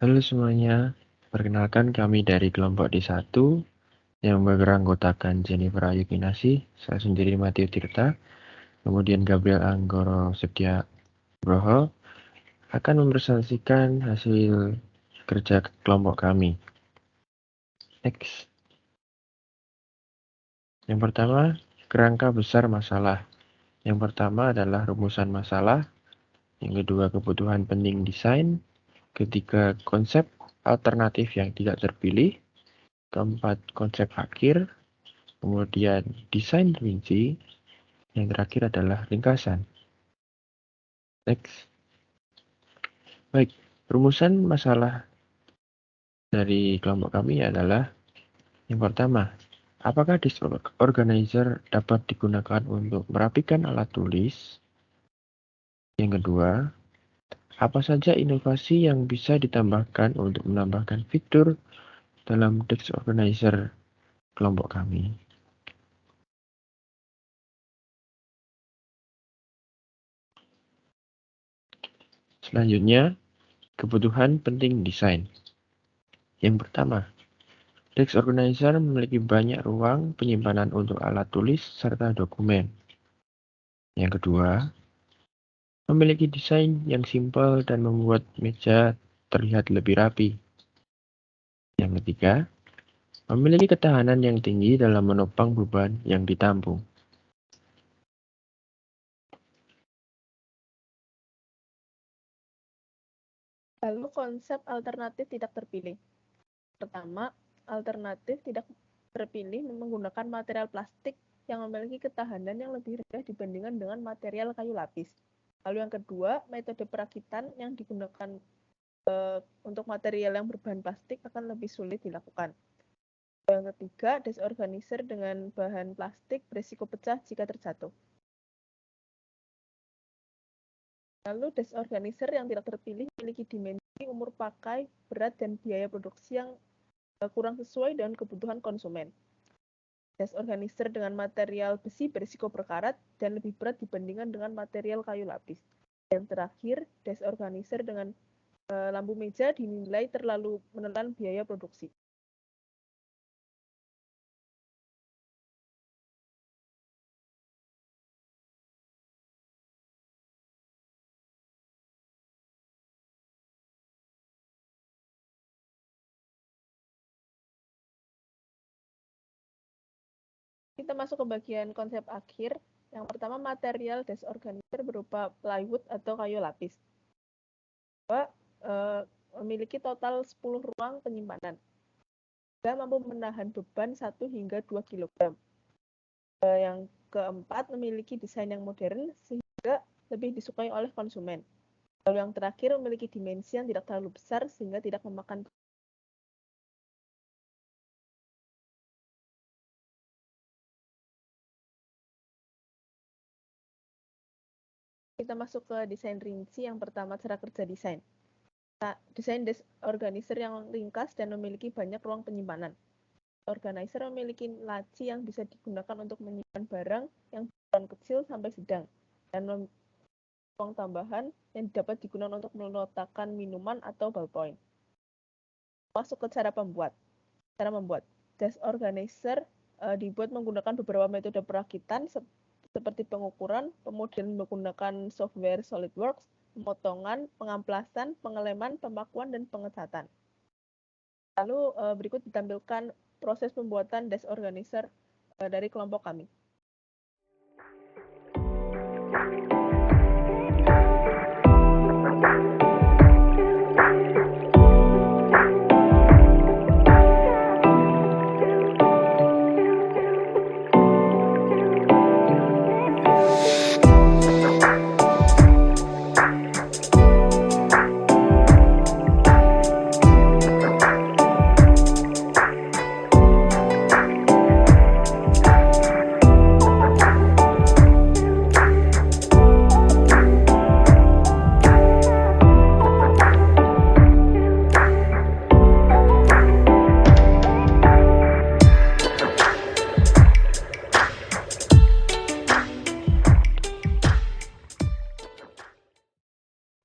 Halo semuanya, perkenalkan kami dari kelompok D1 yang beranggotakan Jennifer Ayu Kinasi, saya sendiri Matthew Tirta, kemudian Gabriel Anggoro Septia Broho akan mempresentasikan hasil kerja kelompok kami. Next. Yang pertama, kerangka besar masalah. Yang pertama adalah rumusan masalah, yang kedua kebutuhan penting desain, ketiga konsep alternatif yang tidak terpilih, keempat konsep akhir, kemudian desain rinci, yang terakhir adalah ringkasan. Next. Baik, rumusan masalah dari kelompok kami adalah yang pertama, apakah disk organizer dapat digunakan untuk merapikan alat tulis? Yang kedua, apa saja inovasi yang bisa ditambahkan untuk menambahkan fitur dalam disk organizer kelompok kami? Selanjutnya, kebutuhan penting desain. Yang pertama, disk organizer memiliki banyak ruang penyimpanan untuk alat tulis serta dokumen. Yang kedua, memiliki desain yang simpel dan membuat meja terlihat lebih rapi. Yang ketiga, memiliki ketahanan yang tinggi dalam menopang beban yang ditampung. Lalu konsep alternatif tidak terpilih. Pertama, alternatif tidak terpilih menggunakan material plastik yang memiliki ketahanan yang lebih rendah dibandingkan dengan material kayu lapis. Lalu yang kedua, metode perakitan yang digunakan untuk material yang berbahan plastik akan lebih sulit dilakukan. Yang ketiga, disk organizer dengan bahan plastik berisiko pecah jika terjatuh. Lalu disk organizer yang tidak terpilih memiliki dimensi, umur pakai, berat, dan biaya produksi yang kurang sesuai dengan kebutuhan konsumen. Disk organizer dengan material besi berisiko berkarat dan lebih berat dibandingkan dengan material kayu lapis. Dan terakhir, disk organizer dengan lampu meja dinilai terlalu menelan biaya produksi. Kita masuk ke bagian konsep akhir. Yang pertama, material disk organizer berupa plywood atau kayu lapis. Kedua, memiliki total 10 ruang penyimpanan. Juga mampu menahan beban 1 hingga 2 kg. Yang keempat, memiliki desain yang modern sehingga lebih disukai oleh konsumen. Lalu yang terakhir, memiliki dimensi yang tidak terlalu besar sehingga tidak memakan. Kita masuk ke desain rinci. Yang pertama, cara kerja desain. Nah, desain disk organizer yang ringkas dan memiliki banyak ruang penyimpanan. Organizer memiliki laci yang bisa digunakan untuk menyimpan barang yang berukuran kecil sampai sedang, dan ruang tambahan yang dapat digunakan untuk meletakkan minuman atau ballpoint. Masuk ke cara pembuat. Cara membuat disk organizer dibuat menggunakan beberapa metode perakitan seperti pengukuran, kemudian menggunakan software SolidWorks, pemotongan, pengamplasan, pengeleman, pemakuan, dan pengecatan. Lalu berikut ditampilkan proses pembuatan disk organizer dari kelompok kami.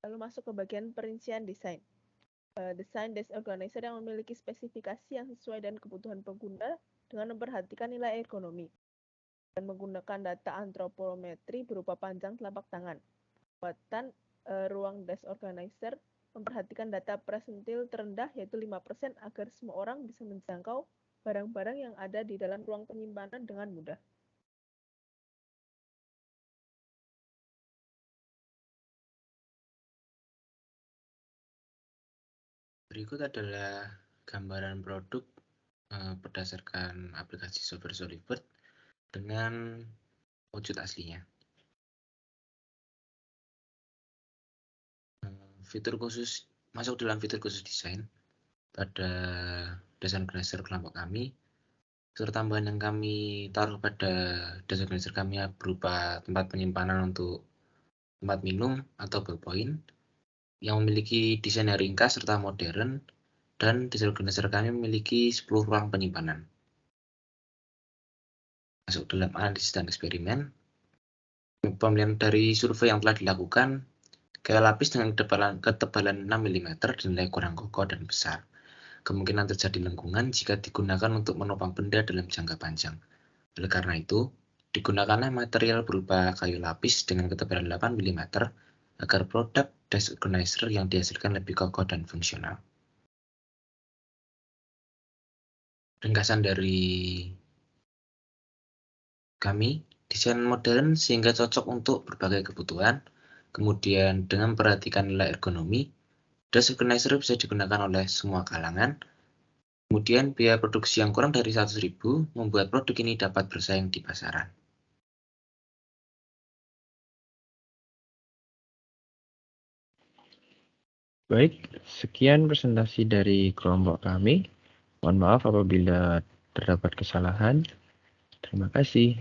Lalu masuk ke bagian perincian desain. desain desk organizer yang memiliki spesifikasi yang sesuai dengan kebutuhan pengguna dengan memperhatikan nilai ergonomi dan menggunakan data antropometri berupa panjang telapak tangan. Buatan ruang desk organizer memperhatikan data persentil terendah yaitu 5% agar semua orang bisa menjangkau barang-barang yang ada di dalam ruang penyimpanan dengan mudah. Berikut adalah gambaran produk berdasarkan aplikasi software Solibird dengan wujud aslinya. Fitur khusus masuk dalam fitur khusus desain pada desk organizer kelompok kami. Fitur tambahan yang kami taruh pada desk organizer kami berupa tempat penyimpanan untuk tempat minum atau ballpoint yang memiliki desain yang ringkas serta modern, dan desk organizer kami memiliki 10 ruang penyimpanan. Masuk dalam analisis dan eksperimen. Pemilihan dari survei yang telah dilakukan, gaya lapis dengan ketebalan 6 mm dinilai kurang kokoh dan besar. Kemungkinan terjadi lengkungan jika digunakan untuk menopang benda dalam jangka panjang. Oleh karena itu, digunakanlah material berupa kayu lapis dengan ketebalan 8 mm agar produk desk organizer yang dihasilkan lebih kokoh dan fungsional. Ringkasan dari kami, desain modern sehingga cocok untuk berbagai kebutuhan. Kemudian dengan memperhatikan nilai ergonomi, desk organizer bisa digunakan oleh semua kalangan. Kemudian biaya produksi yang kurang dari 100.000 membuat produk ini dapat bersaing di pasaran. Baik, sekian presentasi dari kelompok kami. Mohon maaf apabila terdapat kesalahan. Terima kasih.